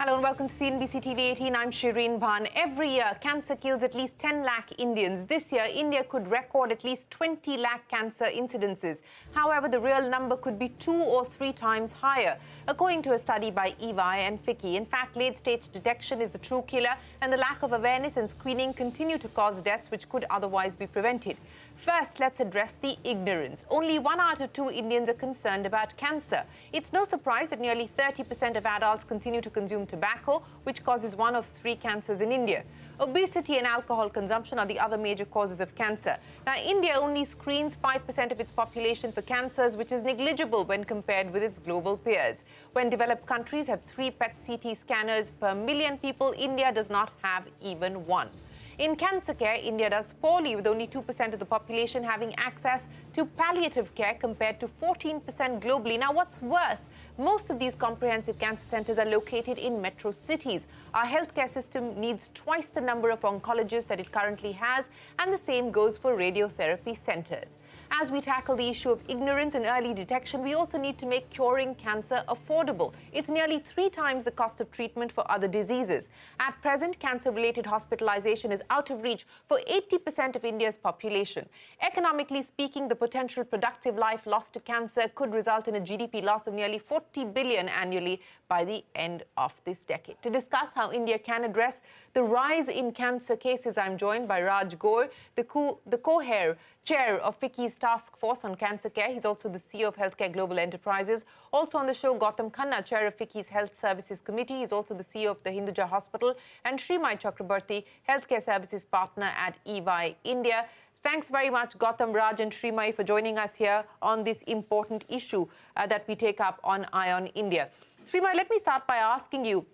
Hello and welcome to CNBC-TV18. I'm Shereen Bhan. Every year, cancer kills at least 10 lakh Indians. This year, India could record at least 20 lakh cancer incidences. However, the real number could be 2 or 3 times higher, according to a study by EY and FICCI. In fact, late-stage detection is the true killer, and the lack of awareness and screening continue to cause deaths which could otherwise be prevented. First, let's address the ignorance. Only 1 out of 2 Indians are concerned about cancer. It's no surprise that nearly 30% of adults continue to consume tobacco, which causes 1 of 3 cancers in India. Obesity and alcohol consumption are the other major causes of cancer. Now, India only screens 5% of its population for cancers, which is negligible when compared with its global peers. When developed countries have 3 PET-CT scanners per million people, India does not have even 1. In cancer care, India does poorly, with only 2% of the population having access to palliative care compared to 14% globally. Now, what's worse, most of these comprehensive cancer centers are located in metro cities. Our healthcare system needs twice the number of oncologists that it currently has, and the same goes for radiotherapy centers. As we tackle the issue of ignorance and early detection, we also need to make curing cancer affordable. It's nearly 3 times the cost of treatment for other diseases. At present, cancer-related hospitalization is out of reach for 80% of India's population. Economically speaking, the potential productive life lost to cancer could result in a GDP loss of nearly 40 billion annually by the end of this decade. To discuss how India can address the rise in cancer cases, I'm joined by Raj Gore, the chair of FICCI's Task Force on Cancer Care. He's also the CEO of Healthcare Global Enterprises. Also on the show, Gautam Khanna, chair of FICCI's Health Services Committee. He's also the CEO of the Hinduja Hospital. And Srimayee Chakraborty, Healthcare Services Partner at EY India. Thanks very much, Gautam, Raj and Srimayee, for joining us here on this important issue that we take up on ION India. Srimayee, let me start by asking you,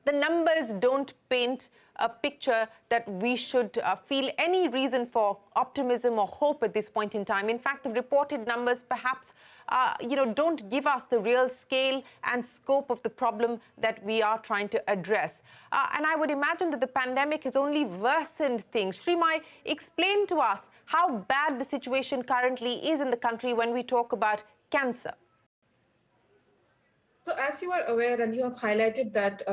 the numbers don't paint a picture that we should feel any reason for optimism or hope at this point in time. In fact, the reported numbers perhaps, don't give us the real scale and scope of the problem that we are trying to address. And I would imagine that the pandemic has only worsened things. Srimayee, explain to us how bad the situation currently is in the country when we talk about cancer. So as you are aware, and you have highlighted that,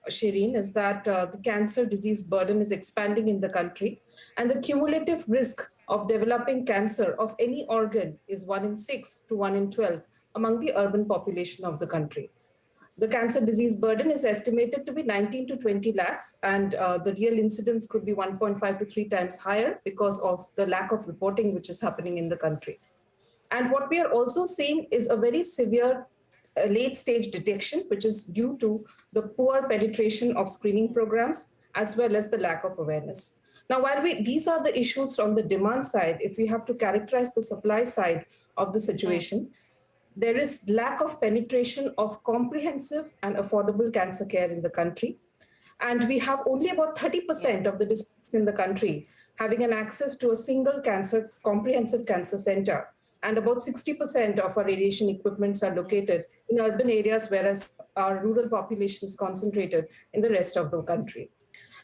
Shereen, is that the cancer disease burden is expanding in the country, and the cumulative risk of developing cancer of any organ is 1 in 6 to 1 in 12 among the urban population of the country. The cancer disease burden is estimated to be 19 to 20 lakhs, and the real incidence could be 1.5 to 3 times higher because of the lack of reporting which is happening in the country. And what we are also seeing is a very severe late-stage detection, which is due to the poor penetration of screening programs, as well as the lack of awareness. Now, while these are the issues from the demand side, if we have to characterize the supply side of the situation, there is lack of penetration of comprehensive and affordable cancer care in the country. And we have only about 30% of the districts in the country having an access to a single comprehensive cancer center. And about 60% of our radiation equipments are located in urban areas, whereas our rural population is concentrated in the rest of the country.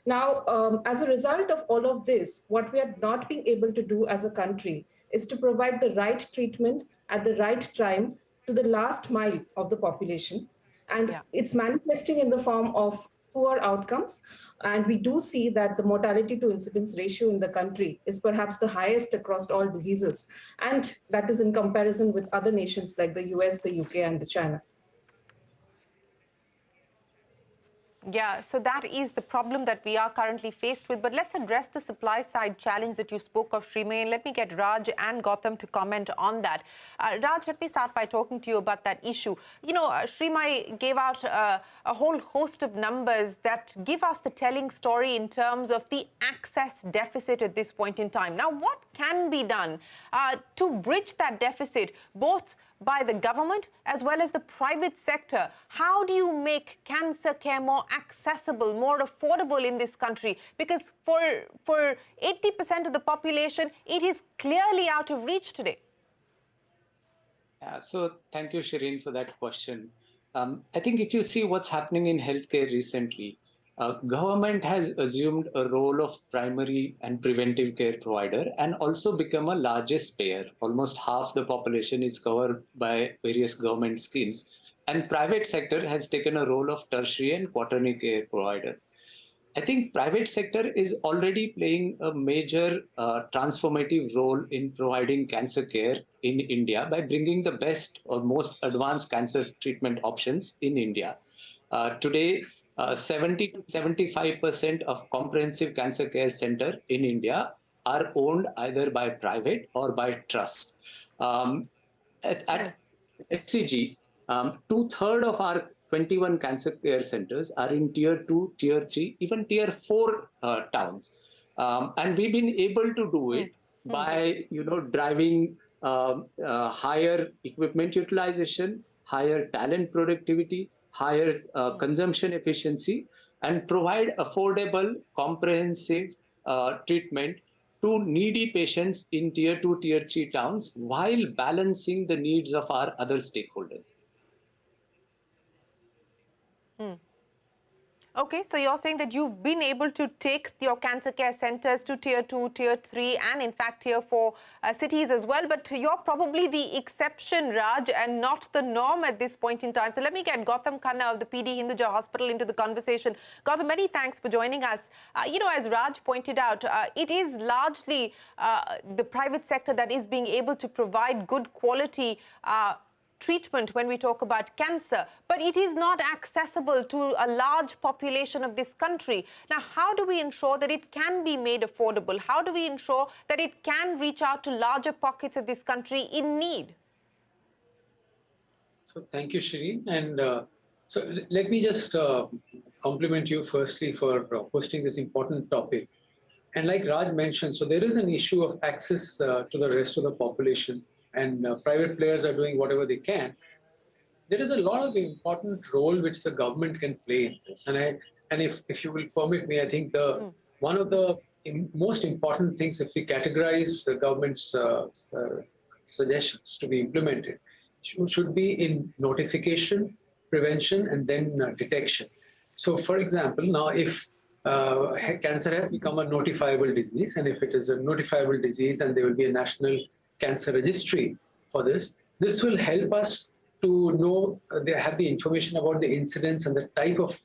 Now, as a result of all of this, what we are not being able to do as a country is to provide the right treatment at the right time to the last mile of the population. And it's manifesting in the form of poor outcomes. And we do see that the mortality to incidence ratio in the country is perhaps the highest across all diseases. And that is in comparison with other nations like the US, the UK, and the China. Yeah, so that is the problem that we are currently faced with. But let's address the supply side challenge that you spoke of, Srimayee, and let me get Raj and Gautam to comment on that. Raj, let me start by talking to you about that issue. Srimayee gave out a whole host of numbers that give us the telling story in terms of the access deficit at this point in time. Now, what can be done to bridge that deficit, both by the government as well as the private sector? How do you make cancer care more accessible, more affordable in this country? Because for 80% of the population, it is clearly out of reach today. Yeah, so thank you, Shereen, for that question. I think if you see what's happening in healthcare recently, government has assumed a role of primary and preventive care provider and also become a largest payer. Almost half the population is covered by various government schemes. and private sector has taken a role of tertiary and quaternary care provider. I think private sector is already playing a major transformative role in providing cancer care in India by bringing the best or most advanced cancer treatment options in India. Today, 70 to 75% of comprehensive cancer care center in India are owned either by private or by trust. At HCG, two-thirds of our 21 cancer care centers are in tier 2, tier 3, even tier 4 towns. And we've been able to do it by, driving higher equipment utilization, higher talent productivity, higher consumption efficiency, and provide affordable, comprehensive treatment to needy patients in tier 2, tier 3 towns while balancing the needs of our other stakeholders. Okay, so you're saying that you've been able to take your cancer care centers to tier 2, tier 3, and in fact tier 4 cities as well. But you're probably the exception, Raj, and not the norm at this point in time. So let me get Gautam Khanna of the PD Hinduja Hospital into the conversation. Gautam, many thanks for joining us. As Raj pointed out, it is largely the private sector that is being able to provide good quality treatment when we talk about cancer, but it is not accessible to a large population of this country. Now, how do we ensure that it can be made affordable? How do we ensure that it can reach out to larger pockets of this country in need? So thank you, Shereen. And so let me just compliment you firstly for hosting this important topic. And like Raj mentioned, so there is an issue of access to the rest of the population, and private players are doing whatever they can. There is a lot of important role which the government can play in this. And if you will permit me, I think one of the most important things, if we categorize the government's suggestions to be implemented, should be in notification, prevention, and then detection. So for example, now if cancer has become a notifiable disease, and if it is a notifiable disease and there will be a national cancer registry for this, this will help us to know, they have the information about the incidence and the type of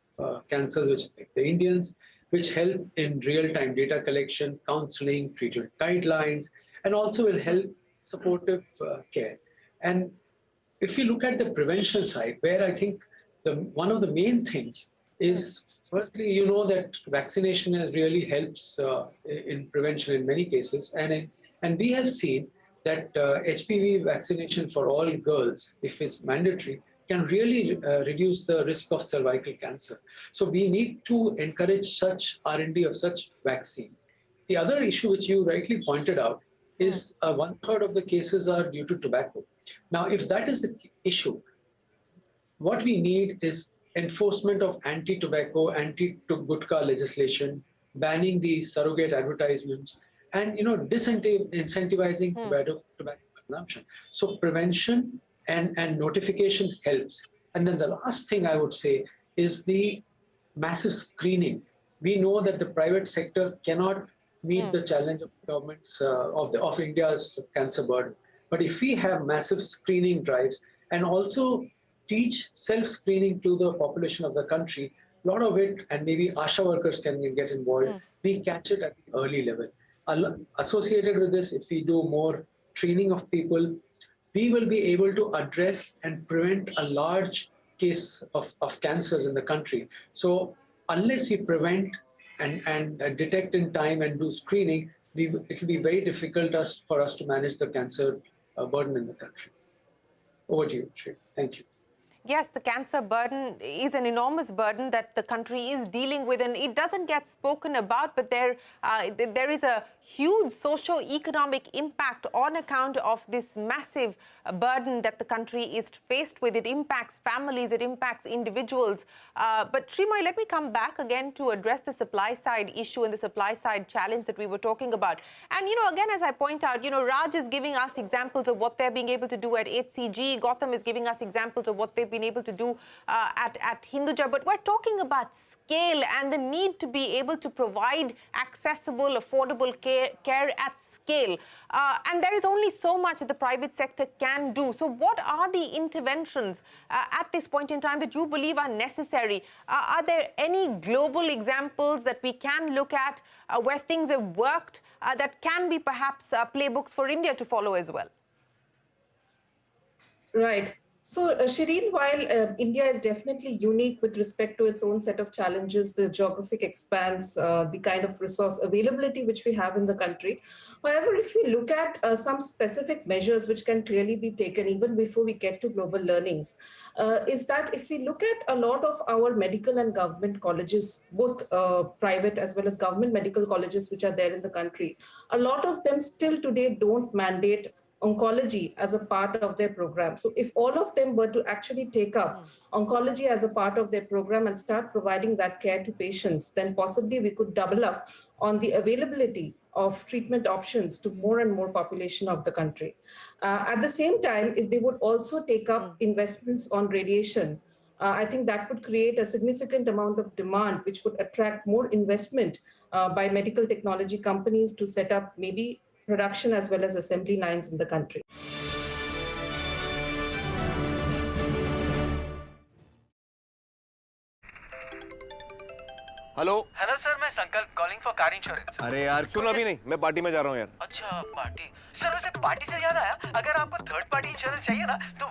cancers which affect the Indians, which help in real-time data collection, counseling, treatment guidelines, and also will help supportive care. And if you look at the prevention side, where I think one of the main things is, firstly, you know that vaccination really helps in prevention in many cases. And we have seen that HPV vaccination for all girls, if it's mandatory, can really reduce the risk of cervical cancer. So we need to encourage such R&D of such vaccines. The other issue which you rightly pointed out is 1/3 of the cases are due to tobacco. Now, if that is the issue, what we need is enforcement of anti-tobacco, anti-gutka legislation, banning the surrogate advertisements, and disincentivizing tobacco consumption. So prevention and notification helps. And then the last thing I would say is the massive screening. We know that the private sector cannot meet the challenge of governments of India's cancer burden. But if we have massive screening drives and also teach self-screening to the population of the country, a lot of it, and maybe ASHA workers can get involved, we catch it at the early level. Associated with this, if we do more training of people, we will be able to address and prevent a large case of cancers in the country. So unless we prevent and detect in time and do screening, it will be very difficult for us to manage the cancer burden in the country. Over to you, Sri. Thank you. Yes, the cancer burden is an enormous burden that the country is dealing with, and it doesn't get spoken about, but there is a huge socio-economic impact on account of this massive burden that the country is faced with. It impacts families, it impacts individuals. But Srimayee, let me come back again to address the supply side issue and the supply side challenge that we were talking about. And, again, as I point out, Raj is giving us examples of what they're being able to do at HCG. Gautam is giving us examples of what they've been able to do at Hinduja. But we're talking about scale and the need to be able to provide accessible, affordable care care at scale. And there is only so much that the private sector can do. So what are the interventions at this point in time that you believe are necessary? Are there any global examples that we can look at where things have worked that can be perhaps playbooks for India to follow as well? Right. So, Shereen, while India is definitely unique with respect to its own set of challenges, the geographic expanse, the kind of resource availability which we have in the country. However, if we look at some specific measures which can clearly be taken even before we get to global learnings, is that if we look at a lot of our medical and government colleges, both private as well as government medical colleges which are there in the country, a lot of them still today don't mandate oncology as a part of their program. So if all of them were to actually take up oncology as a part of their program and start providing that care to patients, then possibly we could double up on the availability of treatment options to more and more population of the country. At the same time, if they would also take up investments on radiation, I think that would create a significant amount of demand, which would attract more investment by medical technology companies to set up maybe production as well as assembly lines in the country. Hello hello sir, मैं संकल्प calling for car insurance. अरे यार सुन अभी नहीं, मैं party में जा रहा हूँ यार। अच्छा पार्टी। सर वैसे पार्टी से याद आया, अगर आपको थर्ड पार्टी इंश्योरेंस चाहिए ना तो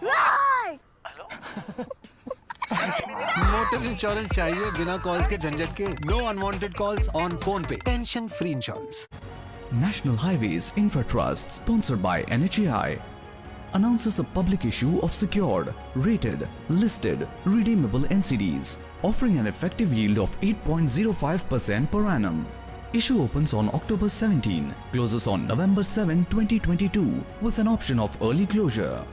हेलो मोटर इंश्योरेंस चाहिए बिना कॉल्स के झंझट के। No unwanted calls on phone पे। Tension free insurance. National Highways Infra Trust, sponsored by NHAI, announces a public issue of secured, rated, listed, redeemable NCDs, offering an effective yield of 8.05% per annum. Issue opens on October 17, closes on November 7, 2022, with an option of early closure.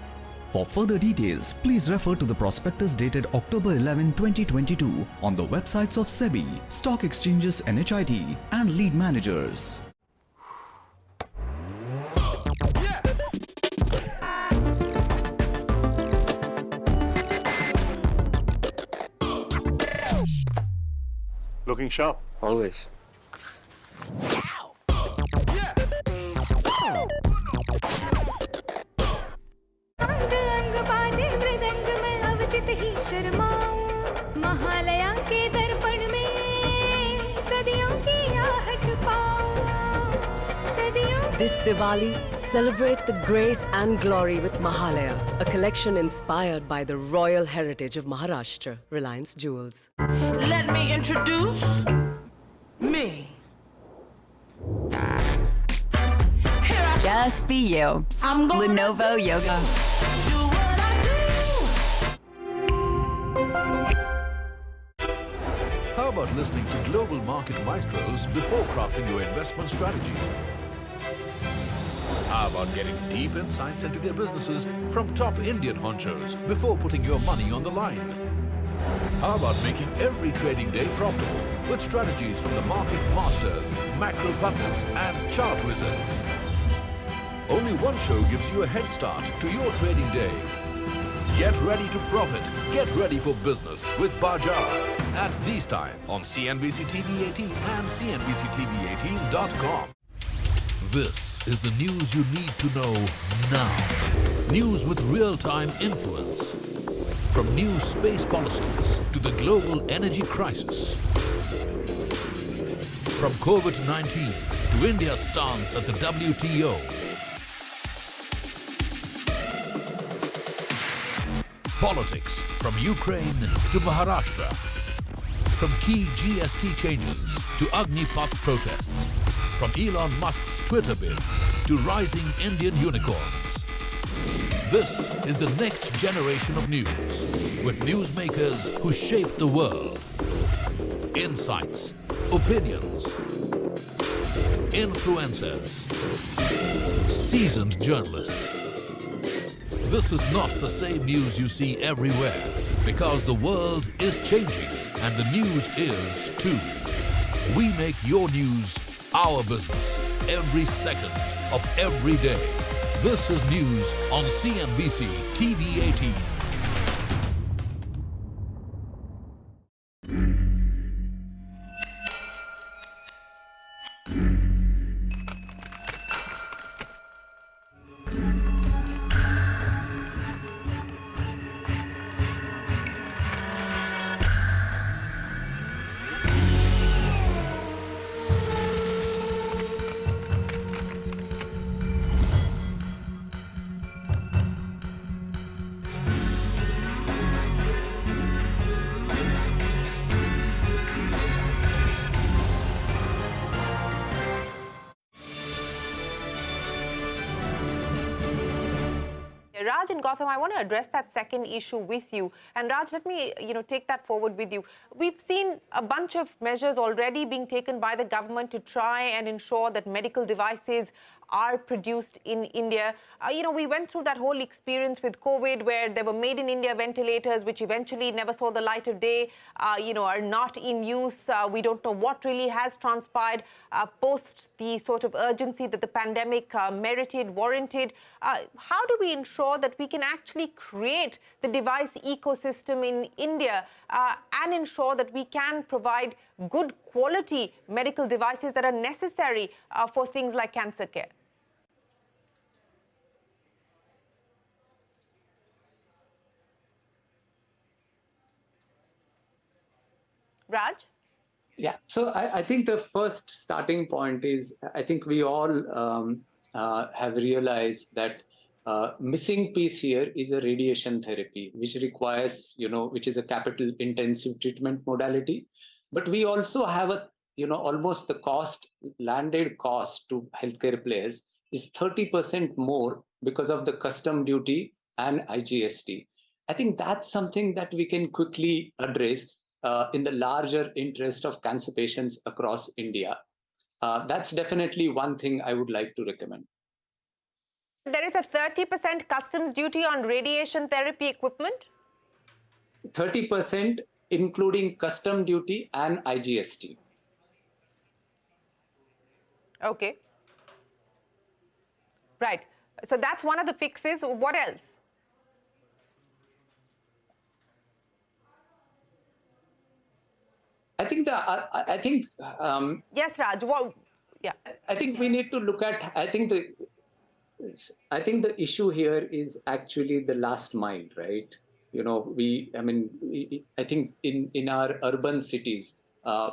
For further details, please refer to the prospectus dated October 11, 2022 on the websites of SEBI, Stock Exchanges NHIT, and lead managers. Looking sharp. Always. Mahalaya के दर्पण में सदियों की आहट पाऊं, सदियों। This Diwali, celebrate the grace and glory with Mahalaya, a collection inspired by the royal heritage of Maharashtra, Reliance Jewels. Let me introduce me. Just be you. I'm gonna Lenovo Yoga. do what I do. How about listening to global market maestros before crafting your investment strategy? How about getting deep insights into their businesses from top Indian honchos before putting your money on the line? How about making every trading day profitable with strategies from the market masters, macro pundits and chart wizards? Only one show gives you a head start to your trading day. Get ready to profit. Get ready for business with Bajar at these times on CNBC-TV18 and CNBC-TV18.com. This is the news you need to know now. News with real-time influence. From new space policies to the global energy crisis. From COVID-19 to India's stance at the WTO. Politics from Ukraine to Maharashtra. From key GST changes to Agnipak protests. From Elon Musk's Twitter bid to rising Indian unicorns. This is the next generation of news with newsmakers who shape the world. Insights, opinions, influencers, seasoned journalists. This is not the same news you see everywhere because the world is changing and the news is too. We make your news our business every second of every day. This is news on CNBC TV18. Raj and Gautam, I want to address that second issue with you. And Raj, let me, take that forward with you. We've seen a bunch of measures already being taken by the government to try and ensure that medical devices are produced in India. We went through that whole experience with COVID where there were made in India ventilators which eventually never saw the light of day, are not in use. We don't know what really has transpired post the sort of urgency that the pandemic merited, warranted. How do we ensure that we can actually create the device ecosystem in India and ensure that we can provide good quality medical devices that are necessary for things like cancer care? Raj? Yeah, so I think the first starting point is, I think we all have realized that missing piece here is a radiation therapy, which requires, which is a capital intensive treatment modality. But we also have almost the landed cost to healthcare players is 30% more because of the custom duty and IGST. I think that's something that we can quickly address in the larger interest of cancer patients across India. That's definitely one thing I would like to recommend. There is a 30% customs duty on radiation therapy equipment? 30%, including custom duty and IGST. Okay. Right. So that's one of the fixes. What else? I think yes, Raj. Well, yeah. I think we need to look at. I think the issue here is actually the last mile, right? I think in our urban cities,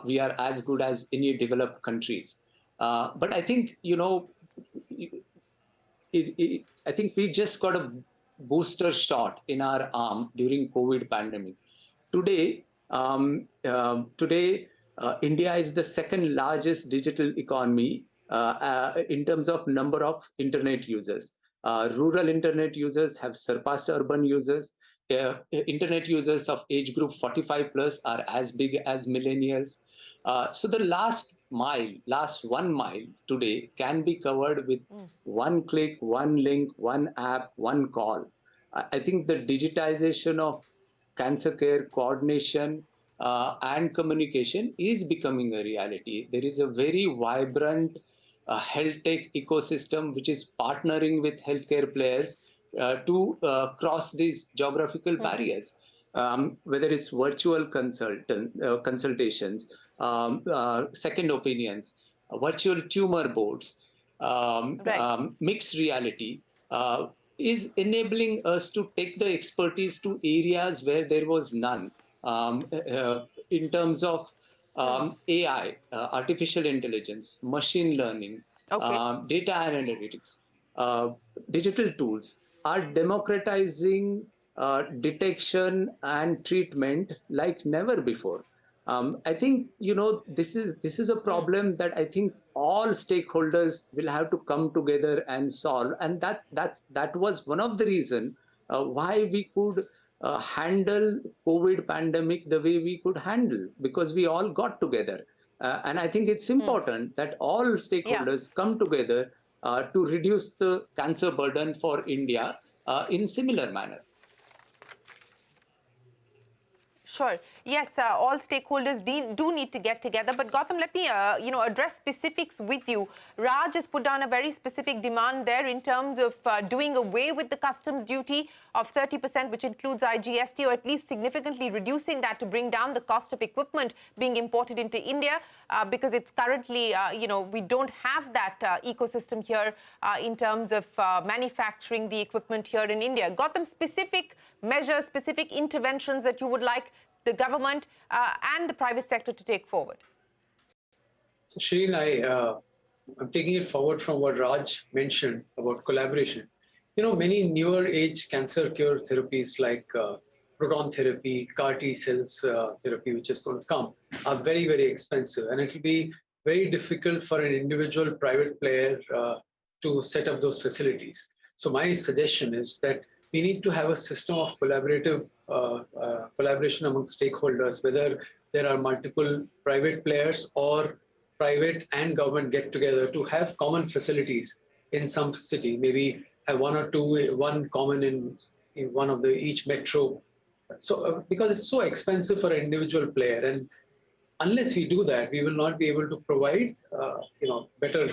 we are as good as any developed countries. But I think I think we just got a booster shot in our arm during COVID pandemic. Today, India is the second largest digital economy in terms of number of internet users. Rural internet users have surpassed urban users. Internet users of age group 45 plus are as big as millennials. So the last 1 mile today can be covered with one click, one link, one app, one call. I think the digitization of cancer care coordination and communication is becoming a reality. There is a very vibrant health tech ecosystem which is partnering with healthcare players to cross these geographical barriers, whether it's virtual consultations, second opinions, virtual tumor boards, mixed reality, is enabling us to take the expertise to areas where there was none, in terms of AI, artificial intelligence, machine learning, data analytics, digital tools are democratizing detection and treatment like never before. I think this is a problem that I think all stakeholders will have to come together and solve, and that was one of the reasons why we could handle COVID pandemic the way we could handle, because we all got together, and I think it's important that all stakeholders come together to reduce the cancer burden for India in similar manner. Sure. Yes, all stakeholders do need to get together. But Gautam, let me, address specifics with you. Raj has put down a very specific demand there in terms of doing away with the customs duty of 30%, which includes IGST, or at least significantly reducing that to bring down the cost of equipment being imported into India, because it's currently, we don't have that ecosystem here in terms of manufacturing the equipment here in India. Gautam, specific measures, specific interventions that you would like the government and the private sector to take forward? So Shereen, I'm taking it forward from what Raj mentioned about collaboration. Many newer age cancer cure therapies like proton therapy, CAR T cells therapy, which is going to come, are very, very expensive. And it will be very difficult for an individual private player to set up those facilities. So my suggestion is that we need to have a system of collaborative collaboration among stakeholders, whether there are multiple private players or private and government get together to have common facilities in some city, maybe have one or two, one common in one of the each metro. So because it's so expensive for an individual player, and unless we do that, we will not be able to provide better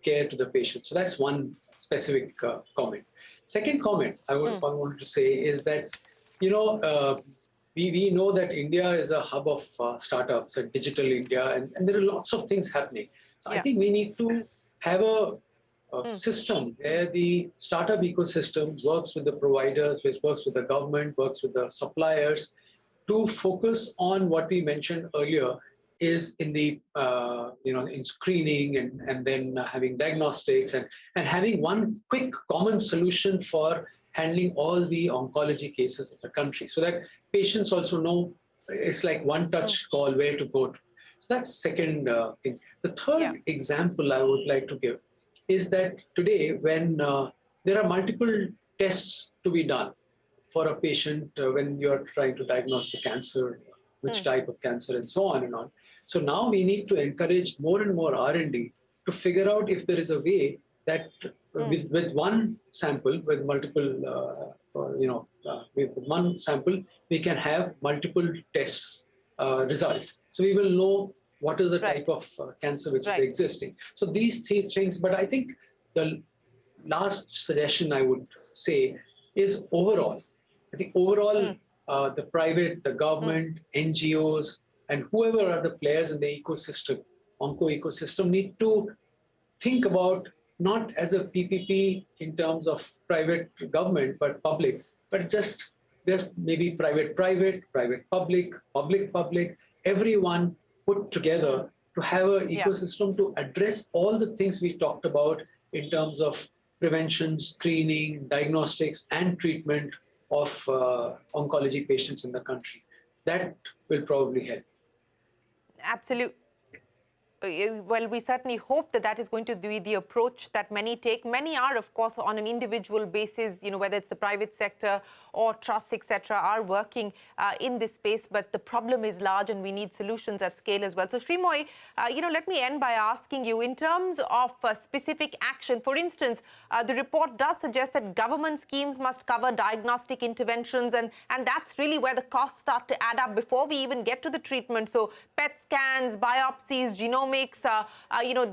care to the patient. So that's one specific comment. Second comment I wanted to say is that we know that India is a hub of startups, a digital India, and there are lots of things happening. So I think we need to have a system where the startup ecosystem works with the providers, which works with the government, works with the suppliers, to focus on what we mentioned earlier is in the in screening and then having diagnostics and having one quick common solution for handling all the oncology cases in the country, so that patients also know it's like one touch call where to go to. So that's second thing. The third example I would like to give is that today when there are multiple tests to be done for a patient when you're trying to diagnose the cancer, which type of cancer and so on and on. So now we need to encourage more and more R&D to figure out if there is a way that with one sample, with multiple, with one sample, we can have multiple tests results. So we will know what is the type of cancer which is existing. So these three things, but I think the last suggestion I would say is overall, I think overall the private, the government, NGOs, and whoever are the players in the ecosystem, onco ecosystem, need to think about not as a PPP in terms of private government, but public, but just maybe private, public, everyone put together to have an ecosystem to address all the things we talked about in terms of prevention, screening, diagnostics, and treatment of oncology patients in the country. That will probably help. Absolutely. Well, we certainly hope that that is going to be the approach that many take. Many are, of course, on an individual basis, whether it's the private sector or trusts, etc., are working in this space. But the problem is large and we need solutions at scale as well. So, Srimayee, let me end by asking you, in terms of specific action, for instance, the report does suggest that government schemes must cover diagnostic interventions, and that's really where the costs start to add up before we even get to the treatment. So, PET scans, biopsies, genomics,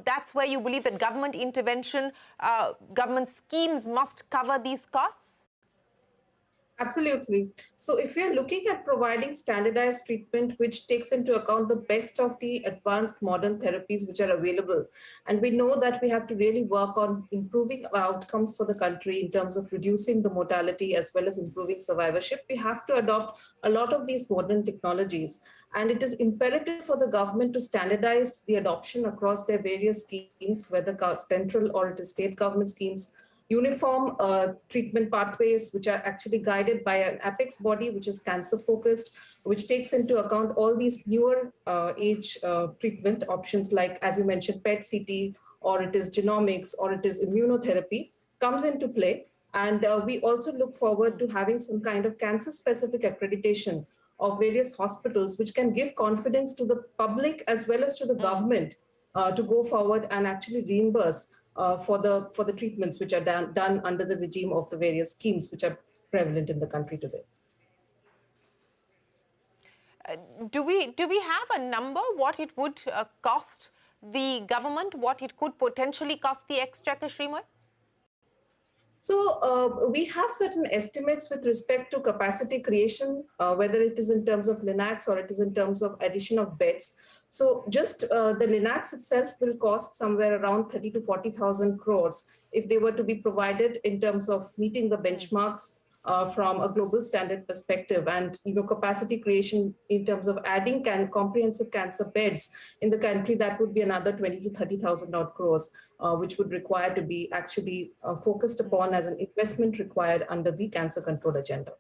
that's where you believe that government intervention, government schemes must cover these costs? Absolutely. So if we are looking at providing standardized treatment which takes into account the best of the advanced modern therapies which are available, and we know that we have to really work on improving outcomes for the country in terms of reducing the mortality as well as improving survivorship, we have to adopt a lot of these modern technologies. And it is imperative for the government to standardize the adoption across their various schemes, whether central or it is state government schemes, uniform treatment pathways which are actually guided by an apex body which is cancer focused, which takes into account all these newer age treatment options like, as you mentioned, PET CT, or it is genomics, or it is immunotherapy comes into play. And we also look forward to having some kind of cancer specific accreditation of various hospitals which can give confidence to the public as well as to the government to go forward and actually reimburse for the treatments which are done under the regime of the various schemes which are prevalent in the country today. Do we have a number what it would cost the government, what it could potentially cost the exchequer, Srimayee? So we have certain estimates with respect to capacity creation, whether it is in terms of LINACs or it is in terms of addition of beds. So just the LINACs itself will cost somewhere around 30 to 40,000 crores if they were to be provided in terms of meeting the benchmarks from a global standard perspective, and capacity creation in terms of adding comprehensive cancer beds in the country, that would be another 20 to 30,000 odd crores, which would require to be actually focused upon as an investment required under the cancer control agenda.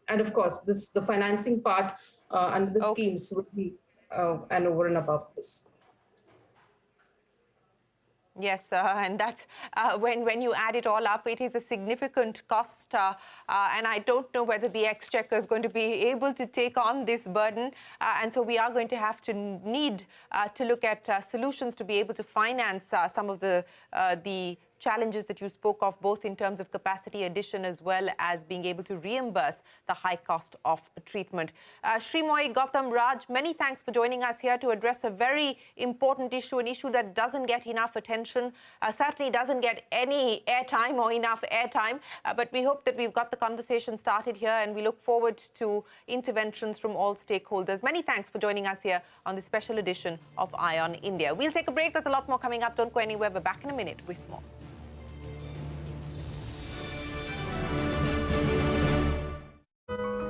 And of course, the financing part under the schemes would be and over and above this. Yes, and that when you add it all up, it is a significant cost, and I don't know whether the Exchequer is going to be able to take on this burden, and so we are going to have to need to look at solutions to be able to finance some of the challenges that you spoke of, both in terms of capacity addition as well as being able to reimburse the high cost of treatment. Srimayee, Gautam, Raj, many thanks for joining us here to address a very important issue, an issue that doesn't get enough attention, certainly doesn't get any airtime or enough airtime, but we hope that we've got the conversation started here, and we look forward to interventions from all stakeholders. Many thanks for joining us here on this special edition of Eye on India. We'll take a break. There's a lot more coming up. Don't go anywhere. We're back in a minute with more.